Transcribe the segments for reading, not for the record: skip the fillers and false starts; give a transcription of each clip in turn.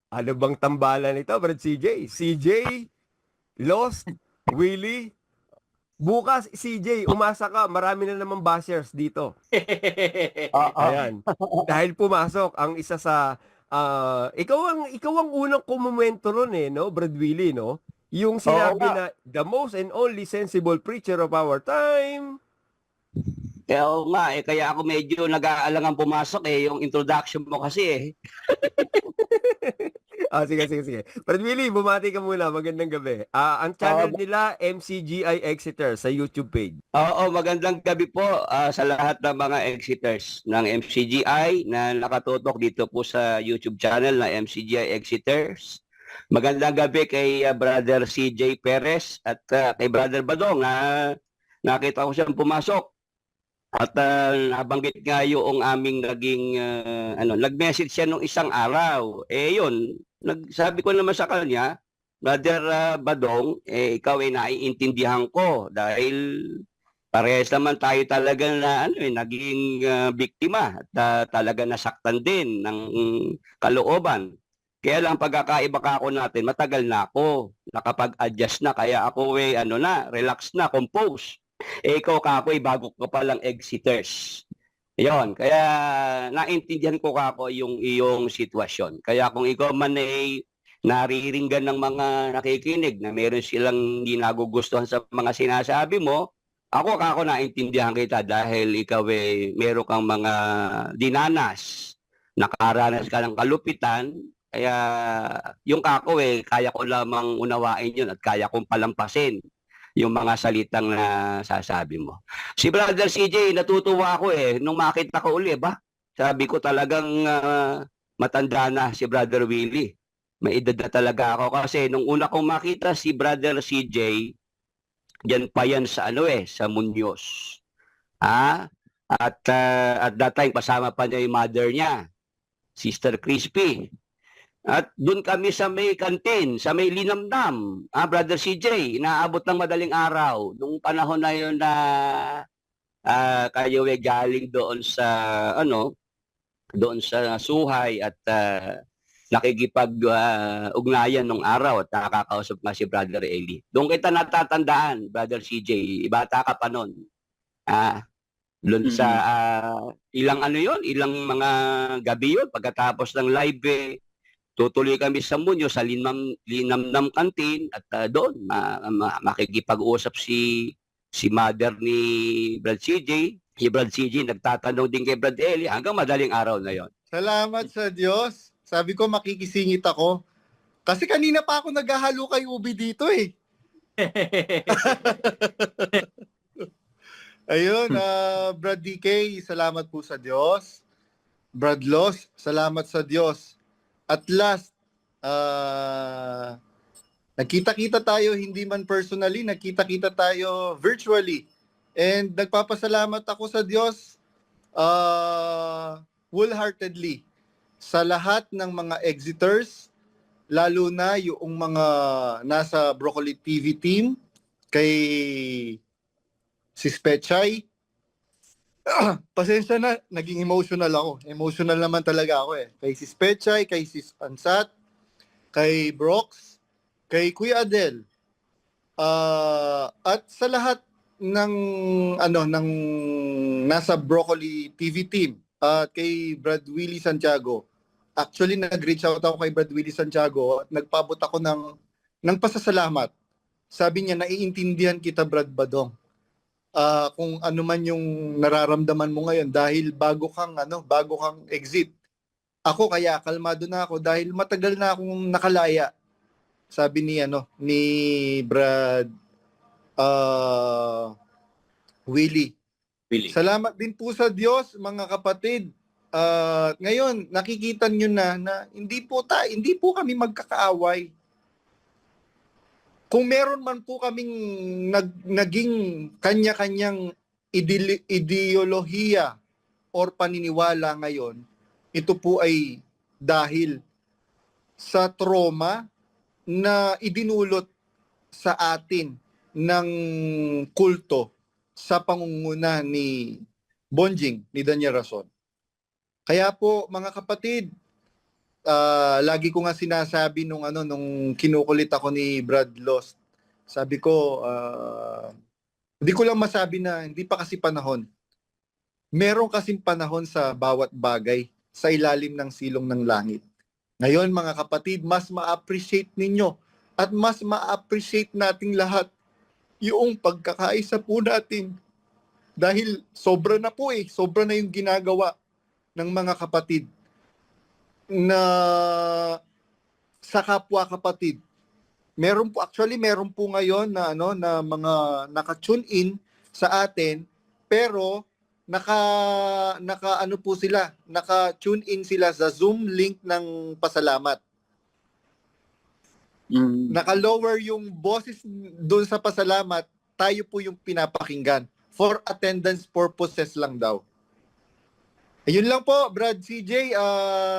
Ano bang tambalan nito, Brad CJ? CJ, Lost, Willie. Bukas, CJ, umasa ka. Marami na naman bashers dito. Oo. Ayan. Dahil pumasok ang isa sa ikaw ang unang kumomento ron no, Brad Willie, no? Yung Oo sinabi nga. na the most and only sensible preacher of our time. Kaya oo nga eh, kaya ako medyo nag-aalangan pumasok eh, yung introduction mo kasi eh. Sige, sige, sige. Brad Willie, bumati ka muna. Magandang gabi. Ang channel Oo, nila, MCGI Exeter sa YouTube page. oo, magandang gabi po sa lahat ng mga exiters ng MCGI na nakatutok dito po sa YouTube channel na MCGI Exiters. Magandang gabi kay Brother CJ Perez at kay Brother Badong na nakita ko siyang pumasok. At nabanggit nga yung aming naging nag-message siya nung isang araw. Eh yun, nagsabi ko naman sa kanya, Brother Badong, ikaw ay naiintindihan ko dahil parehas naman tayo talaga na naging biktima at talaga nasaktan din ng kalooban. Kaya lang pagkakaiba ka ako natin, matagal na ako, nakapag-adjust na, kaya ako relax na, compose. Ikaw ka ako, bago ka palang exiters. Yon, kaya naintindihan ko ka ako yung iyong sitwasyon. Kaya kung ikaw man ay nariringgan ng mga nakikinig na meron silang hindi nagugustuhan sa mga sinasabi mo, ako naintindihan kita dahil ikaw meron kang mga dinanas, nakaranas ka ng kalupitan, kaya yung kako kaya ko lamang unawain yun at kaya kong palampasin yung mga salitang na sasabi mo. Si Brother CJ, natutuwa ako nung makita ko uli, ba? Sabi ko talagang matanda na si Brother Willie. May edad na talaga ako kasi nung una kong makita si Brother CJ, yan pa yan sa sa Muñoz. Ah, at that time kasama pa niya yung mother niya, Sister Crispy. At doon kami sa may kantin, sa may linamnam, Brother CJ, inaabot ng madaling araw. Nung panahon na yun na kayo galing doon sa, doon sa Suhay at nakikipag-ugnayan nung araw at nakakausap nga si Brother Eli. Doon kita natatandaan, Brother CJ, bata ka pa noon. Ah, doon sa Mm. ilang ilang mga gabi yun, pagkatapos ng live tutuloy kami sa Munyo sa Linamnam Canteen at doon makikipag-usap si mother ni Brad CJ. Si Brad CJ nagtatanong din kay Brad Eli hanggang madaling araw na yon. Salamat sa Diyos. Sabi ko makikisingit ako. Kasi kanina pa ako naghahalo kay Ubi dito eh. Ayun, Brad DK, salamat po sa Diyos. Brad Los, salamat sa Diyos. At last, nagkita-kita tayo, hindi man personally, nagkita-kita tayo virtually. And nagpapasalamat ako sa Diyos wholeheartedly sa lahat ng mga exiters, lalo na yung mga nasa Broccoli TV team, kay Sis Pechay. Pasensya na, naging emotional ako. Emotional naman talaga ako eh. Kay Sis Pechay, kay Sis Ansat, kay Brox, kay Kuya Adel, at sa lahat ng ng nasa Broccoli TV team at kay Brad Willie Santiago. Actually, nag-reach out ako kay Brad Willie Santiago at nagpabot ako ng pasasalamat. Sabi niya, naiintindihan kita, Brad Badong. Kung ano man yung nararamdaman mo ngayon dahil bago kang exit. Ako kaya kalmado na ako dahil matagal na akong nakalaya. Sabi ni Brad Willie. Salamat din po sa Diyos, mga kapatid. Ngayon, nakikita nyo na hindi po kami magkakaaway. Kung meron man po kaming naging kanya-kanyang ideolohiya or paniniwala ngayon, ito po ay dahil sa trauma na idinulot sa atin ng kulto sa pangunguna ni Bonjing, ni Daniel Rason. Kaya po mga kapatid, lagi ko nga sinasabi nung kinukulit ako ni Brad Lost. Sabi ko, hindi ko lang masabi na hindi pa kasi panahon. Meron kasing panahon sa bawat bagay sa ilalim ng silong ng langit. Ngayon mga kapatid, mas ma-appreciate ninyo at mas ma-appreciate nating lahat yung pagkakaisa po natin. Dahil sobra na po sobra na yung ginagawa ng mga kapatid na sa kapwa kapatid. Meron po ngayon na na mga naka-tune in sa atin, pero naka-tune in sila sa Zoom link ng pasalamat. Naka-lower yung boses doon sa pasalamat, tayo po yung pinapakinggan. For attendance purposes lang daw. Ayun lang po, Brad CJ,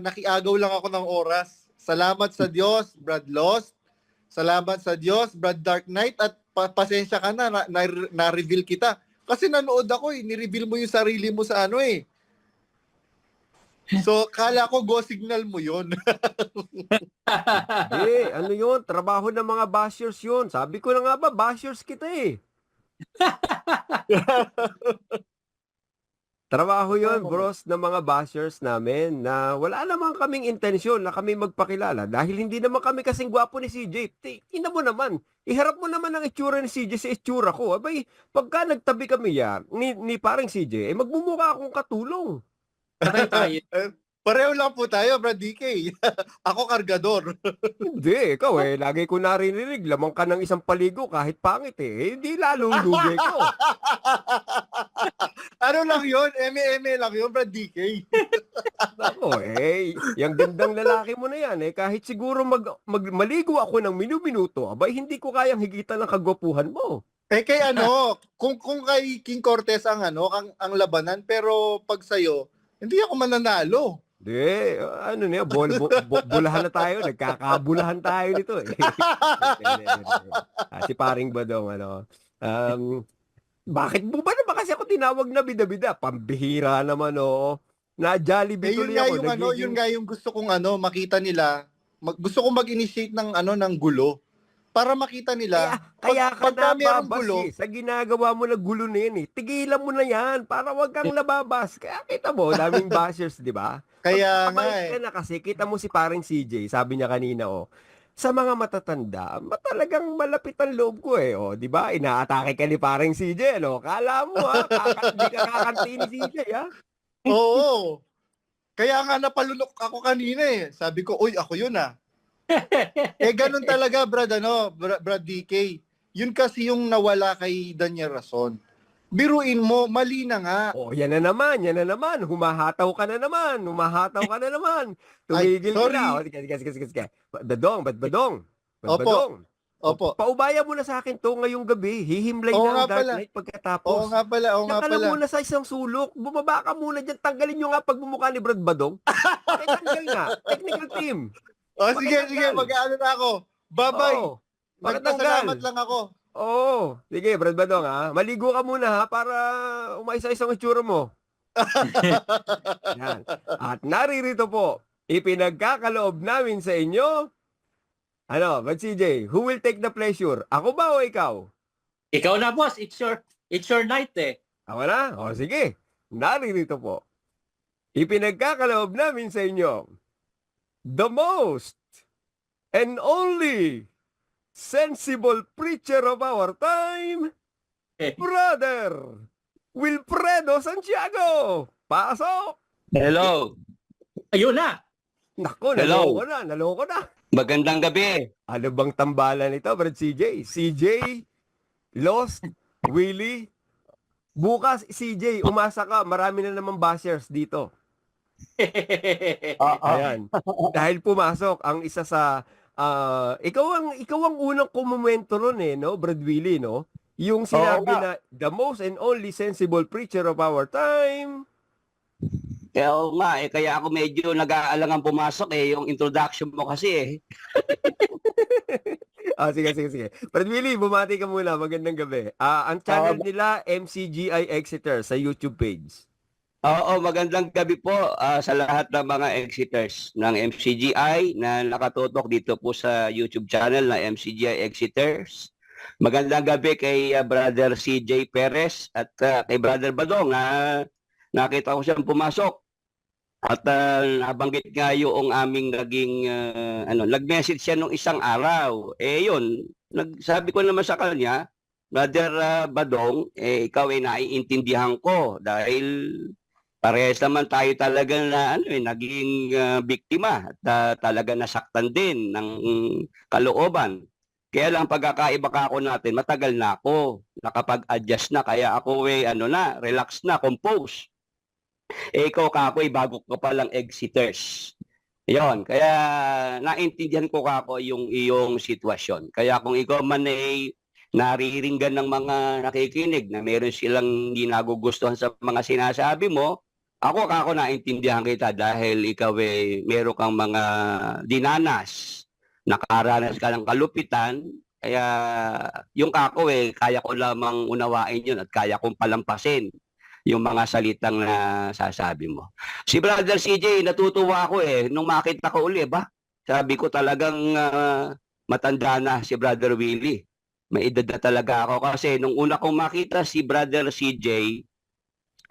nakiagaw lang ako ng oras. Salamat sa Diyos, Brad Lost. Salamat sa Diyos, Brad Dark Knight, at pasensya ka na-reveal kita. Kasi nanood ako ni-reveal mo yung sarili mo sa So, kala ko go signal mo yun. Ano yun? Trabaho ng mga bashers yun. Sabi ko na nga ba, bashers kita eh. Trabaho yun, bros, ng mga bashers namin na wala naman kaming intensyon na kami magpakilala dahil hindi naman kami kasing gwapo ni CJ. Ina mo naman, iharap mo naman ang itsura ni CJ sa itsura ko. Abay, pagka nagtabi kami yan, ni parang CJ, magmumukha akong katulong. Tayo. Pareho lang po tayo, Brad DK. Ako kargador. Hindi, ikaw lagi ko naririnig, lamang ka ng isang paligo kahit pangit hindi lalong lugay ko. Ano lang yun? Eme-eme lang yun, Brad DK. Ako yung gandang lalaki mo na yan kahit siguro maligo ako ng minuminuto, abay hindi ko kayang higitan ng kagwapuhan mo. Kay kung kay King Cortez ang ang labanan, pero pag sa'yo, hindi ako mananalo. Hindi, bulahan na tayo, nagkakabulahan tayo nito si Paring Badong, bakit mo ba naman kasi ako tinawag na bida-bida? Pambihira naman, na Jollibee tuloy ako. Yun nga yung gusto kong makita nila. Gusto kong mag-initiate ng gulo. Para makita nila, Kaya ka pagka merong gulo, nababas sa ginagawa mo na gulo na yan Tigilan mo na yan para wag kang nababas. Kaya kita mo, daming bashers, di ba? kaya nga Pagkabalik ka na kasi, kita mo si parang CJ, sabi niya kanina, sa mga matatanda, talagang malapit ang loob ko di ba? Inaatake ka ni parang CJ, Kala mo hindi ka kakanti ni CJ, Oo. Kaya nga napalunok ako kanina Sabi ko, uy, ako yun ganun talaga, Brad DK. Yun kasi yung nawala kay Daniel Rason. Biruin mo, mali na nga. Yan na naman. Humahataw ka na naman. Tumigil sorry. ka na. Sige. Badong. Opo. Paubaya mo na sa akin to ngayong gabi. Hihimlay Oo na ang nga Dark pala. Knight pagkatapos. Oo nga pala. Diyan ka lang muna sa isang sulok. Bumaba ka muna dyan. Tanggalin nyo nga pagmumukha ni Brad Badong. Tanggal nga. Technical team. Sige. Mag-ano na ako. Bye-bye. Magpasalamat lang ako. Sige, Brad Badong Maligo ka muna para umaisa-isang itsura mo. Yan. At naririto po, ipinagkakaloob namin sa inyo. Brad CJ, who will take the pleasure? Ako ba o ikaw? Ikaw na, boss. It's your night Ako na? Sige. Naririto po. Ipinagkakaloob namin sa inyo. The most and only sensible preacher of our time, Brother Wilfredo Santiago. Pasok! Hello. Ayun na. Nako, Hello. naloko na. Magandang gabi. Ano bang tambalan ito, Brad CJ? CJ, Lost, Willie. Bukas, CJ, umasa ka. Marami na naman bashers dito. Ayan. Dahil pumasok ang isa sa ikaw ang unang kumomento ron no, Brad Willie, no? Yung sinabi na the most and only sensible preacher of our time. Kaya ako medyo nag-aalangan pumasok yung introduction mo kasi Sige. Brad Willie, bumati ka muna. Magandang gabi. Ang channel nila, MCGI Exeter sa YouTube page. Oo, magandang gabi po sa lahat ng mga exiters ng MCGI na nakatutok dito po sa YouTube channel na MCGI Exiters. Magandang gabi kay Brother CJ Perez at kay Brother Badong. Nakita ko siyang pumasok at nabanggit nga yung aming naging nag-message siya nung isang araw. Yun, sabi ko naman sa kanya, Brother Badong, ikaw ay naiintindihan ko dahil parehas naman tayo talaga na naging biktima at talaga nasaktan din ng kalooban. Kaya lang pagkakaiba ka ako natin, matagal na ako, nakapag-adjust na, kaya ako relax na, compose. Ikaw ka ako, bago ka palang exiters. Yon, kaya naintindihan ko ka ako yung iyong sitwasyon. Kaya kung ikaw man ay nariringgan ng mga nakikinig na meron silang hindi nagugustuhan sa mga sinasabi mo, ako naintindihan kita dahil ikaw meron kang mga dinanas, nakaranas ka ng kalupitan, kaya yung kako kaya ko lamang unawain yun at kaya kong palampasin yung mga salitang na sasabi mo. Si Brother CJ, natutuwa ako nung makita ko uli, sabi ko talagang matanda na si Brother Willie. May edad na talaga ako kasi nung una kong makita si Brother CJ,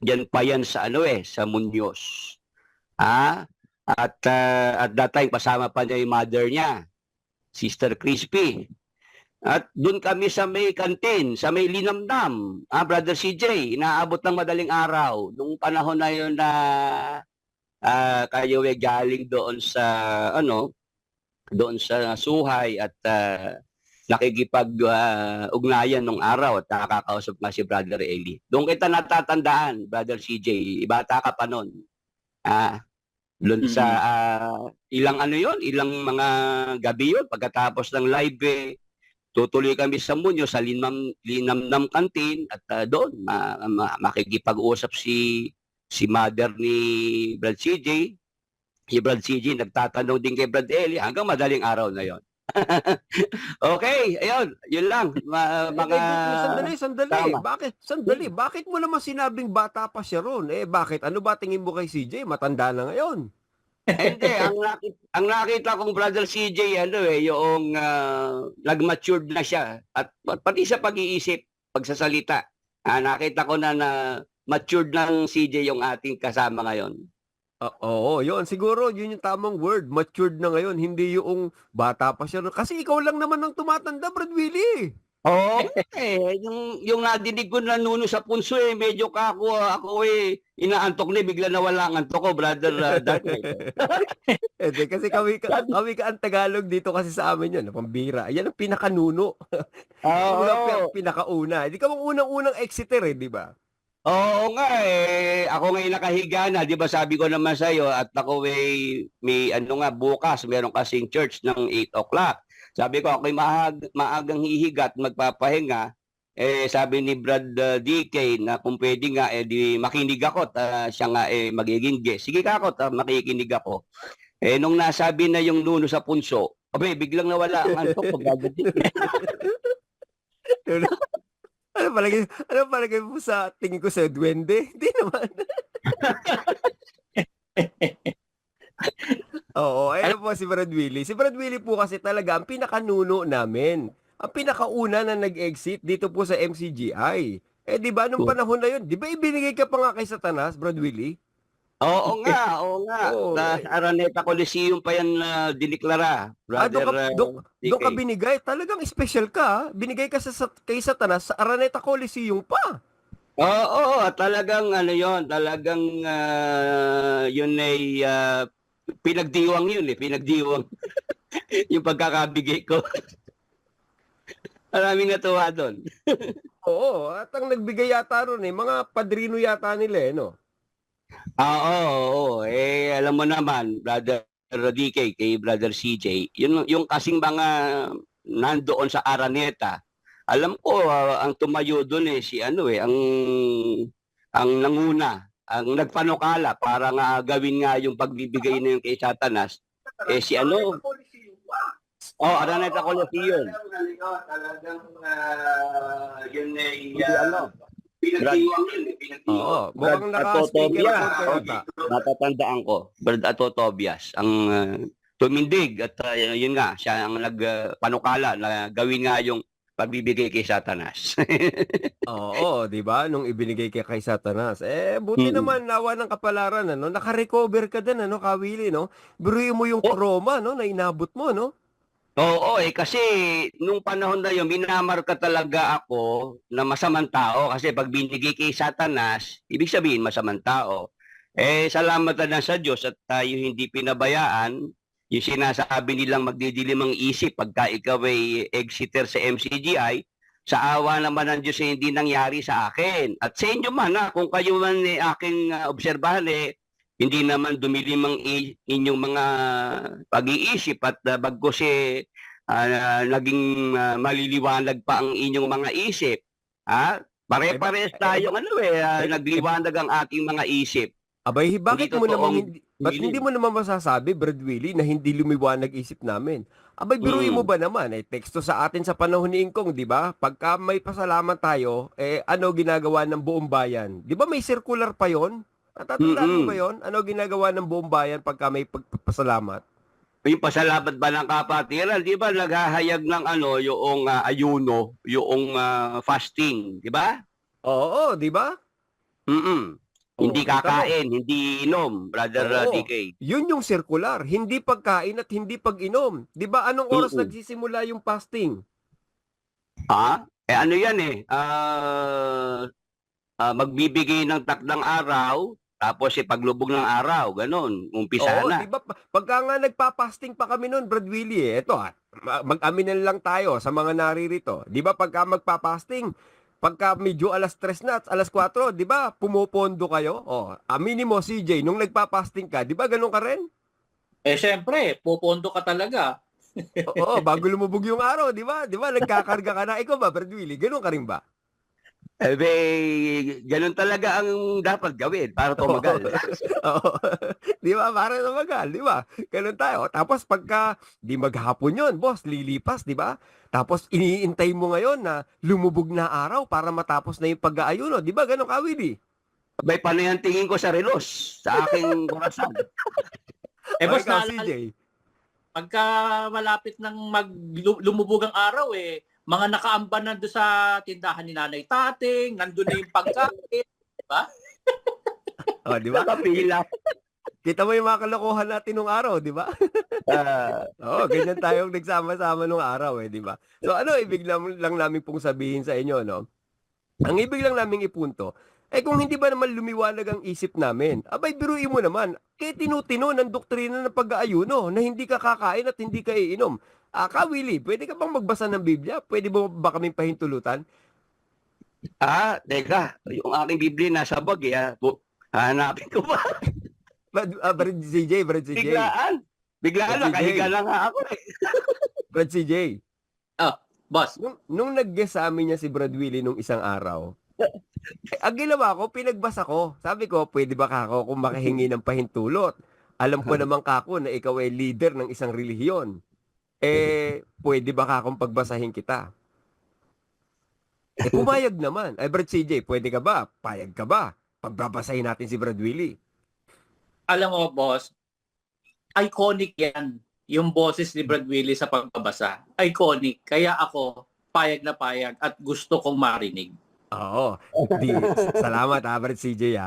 diyan pa yan sa sa Muñoz. At that time kasama pa niya yung mother niya, Sister Crispy. At doon kami sa may kantin, sa may Linamnam, Brother CJ, inaabot ng madaling araw. Nung panahon na yun na kayo galing doon sa doon sa Suhay at nakikipag-ugnayan nung araw at nakakausap nga si Brother Eli. Doon kita natatandaan, Brother CJ, bata ka pa noon. Doon sa ilang ilang mga gabi yun, pagkatapos ng live tutuloy kami sa Muñoz, sa Linamnam Canteen at doon makikipag-usap si mother ni Brad CJ. Si Brad CJ nagtatanong din kay Brad Eli hanggang madaling araw na yon. Okay, ayun, yun lang. Sandali. Tama. Bakit mo naman sinabing bata pa siya ron? Bakit? Ano ba tingin mo kay CJ? Matanda na ngayon. Hindi, ang nakita kong Brother CJ, yung nag-matured na siya. At pati sa pag-iisip, pagsasalita. Nakita ko na matured ng CJ yung ating kasama ngayon. Oo, yun. Siguro, yun yung tamang word. Matured na ngayon. Hindi yung bata pa siya. Kasi ikaw lang naman ang tumatanda, Brad Willie. Oo, yung nadinig ko na nuno sa punso medyo ako inaantok na, bigla nawala ang antok ko, Brother Darnay. Kasi kami ka ang Tagalog dito kasi sa amin yun. Pambira. Yan ang pinakanuno. Oo. Pinakauna. Hindi ka mong unang-unang exiter di ba? Oo nga ako ngayon nakahiga na, 'di ba sabi ko naman sa iyo at ako may bukas meron kasing church ng 8 o'clock. Sabi ko ako'y maagang hihiga at magpapahinga. Sabi ni Brad DK na kung pwede nga di makinig ako at siya nga magiging guest. Sige ka ako, makikinig ako. Nung nasabi na yung nuno sa punso, biglang nawala ang antok ko. Ano palagay mo sa tingin ko sa duwende? Hindi naman. Oo, ayun po si Brad Willie. Si Brad Willie po kasi talaga ang pinakanuno namin. Ang pinakauna na nag-exit dito po sa MCGI. Di ba nung panahon na yun, di ba ibinigay ka pa nga kay Satanas, Brad Willie? Oo nga. Oo. Araneta Coliseum pa yan diniklara, Brother Doon ka binigay. Talagang special ka. Binigay ka kay Satanas sa Araneta Coliseum pa. Oo, talagang talagang yun ay pinagdiwang yun pinagdiwang yung pagkakabigay ko. Maraming natuwa doon. Oo, at ang nagbigay yata ron mga padrino yata nila no? Oo. Alam mo naman, Brother DK, kay Brother CJ, yung kasing mga nandoon sa Araneta, alam ko ang tumayo doon si ang nanguna, ang nagpanukala para nga gawin nga yung pagbibigay na yung kay Satanas, si Araneta Coliseum. Talagang yun Pinagdiwang yun. Oo, Brad mukhang naka-speaker Atotobia. ako yata. Natatandaan ko. Brad Atotobias. Ang tumindig at yun nga, siya ang nagpanukala na gawin nga yung pagbibigay kay Satanas. Oo, 'di ba? Nung ibinigay kay Satanas. Buti Mm. naman nawa ng kapalaran ano, naka-recover ka din ano, Kawili, no? Biruin mo yung Oh. trauma no na inabot mo, no? Oo, kasi nung panahon na yun, minamarka talaga ako na masamang tao kasi pag binigay kay Satanas, ibig sabihin masamang tao. Salamat na sa Diyos at tayo hindi pinabayaan yung sinasabi nilang magdidilim ang isip pagka ikaw ay exeter sa MCGI, sa awa naman ng Diyos hindi nangyari sa akin. At sa inyo man, kung kayo man aking obserbahan, hindi naman dumilim ang inyong mga pag-iisip at bagkus naging maliliwanag pa ang inyong mga isip. Pare-parehas tayong nagliwanag ang ating mga isip. Abay, bakit mo naman totoong ba't dilim. hindi mo naman masasabi, Brad Willie, na hindi lumiwanag isip namin? Abay, biruin mo ba naman? Teksto sa atin sa panahon ni Ingkong, di ba? Pagka may pasalamat tayo, ano ginagawa ng buong bayan? Di ba may circular pa yon? Natatandaan mo ba yon? Ano ginagawa ng buong bayan pagka may pagpasalamat? Yung pasalamat ba ng kapatiran, di ba naghahayag ng yung ayuno, yung fasting, di ba? Oo, di ba? Hindi kita mo. kakain, hindi inom, Brother Oo. DK. Yun yung circular, hindi pagkain at hindi pag-inom. 'Di ba anong oras nagsisimula yung fasting? Ano yan magbibigay ng takdang araw, tapos paglubog ng araw, ganun, umpisa Oo, na. 'di ba pagka nga nagpa-fasting pa kami noon, Brad Willie, ito mag-aminan lang tayo sa mga naririto. 'Di ba pagka magpa-fasting, pagka medyo alas 3 na at alas 4, 'di ba? Pumupondo kayo? Aminin mo CJ, nung nagpa-fasting ka, 'di ba ganun ka rin? Syempre, pupondo ka talaga. Oo, bago lumubog yung araw, 'di ba? 'Di ba nagkakarga ka na? Ikaw ba, Brad Willie, ganun ka rin ba? Ganun talaga ang dapat gawin para tumagal. Oo. 'Di ba? Para tumagal, 'di ba? Ganun tayo. Tapos pagka di maghapon 'yon, boss, lilipas, 'di ba? Tapos iniintay mo ngayon na lumubog na araw para matapos na yung pag-aayuno, 'di ba? Ganun ka, Willie. May panay ang tingin ko sa relos, sa aking kurasan. Boss, Ikaw, naalala, CJ. pagka malapit ng lumubog ang araw, mga nakaamban na doon sa tindahan ni Nanay Tating, nandun na yung pagkain, di ba? Di ba? Kapila. Kita mo yung mga kalokohan natin nung araw, di ba? Ganyan tayong nagsama-sama nung araw, di ba? So ano ibig lang namin pong sabihin sa inyo, no? Ang ibig lang naming ipunto, kung hindi ba naman lumiwanag ang isip namin, abay biruin mo naman, tinutino ng doktrina ng pag-aayuno na hindi ka kakain at hindi ka iinom. Willie, pwede ka bang magbasa ng Biblia? Pwede ba kaming pahintulutan? Teka, yung aking Biblia nasa bag hanapin ko ba? Brad CJ. Biglaan Brad CJ. nakahiga lang nga ako Brad CJ. Boss, Nung nag-guest sa amin niya si Brad Willie nung isang araw, ang ginawa ko, pinagbasa ko. Sabi ko, pwede ba kako kung makahingi ng pahintulot? Alam ko naman kako na ikaw ay leader ng isang relihiyon. Pwede ba kakong pagbasahin kita? Pumayag naman. Brad CJ, pwede ka ba? Payag ka ba? Pagbabasahin natin si Brad Willie. alam mo, boss, iconic yan. Yung boses ni Brad Willie sa pagbabasa. Iconic. Kaya ako, payag na payag at gusto kong marinig. Oo. Salamat Brad CJ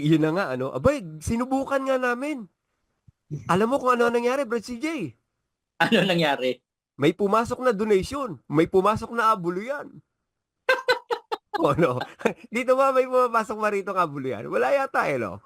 yun na nga, abay, sinubukan nga namin. Alam mo kung ano nangyari, Brad CJ? Ano nangyari? May pumasok na donation. May pumasok na abuluyan. No? Dito ba may pumapasok ba rito ng abuluyan? Wala yata no?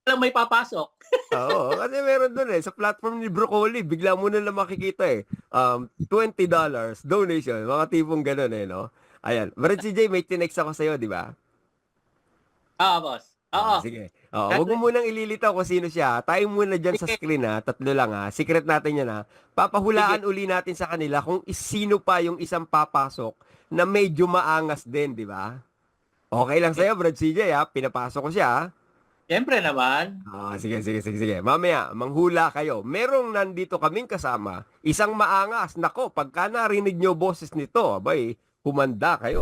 Alam may papasok. Oo, kasi meron doon sa platform ni Broccoli, bigla mo na lang makikita $20 donation, mga tipong gano'n no? Ayan, Brad CJ, may tinext ako sa'yo, di ba? Boss. Oo. Sige. Wag mo munang ililitaw kung sino siya. Tayo muna dyan sa screen tatlo lang Secret natin yan Papahulaan uli natin sa kanila kung sino pa yung isang papasok na medyo maangas din, di ba? Okay lang sa'yo, Brad CJ pinapasok ko siya Siyempre naman. Sige. Mamaya, manghula kayo. Merong nandito kaming kasama, isang maangas. Nako, pagka narinig nyo boses nito, abay, humanda kayo.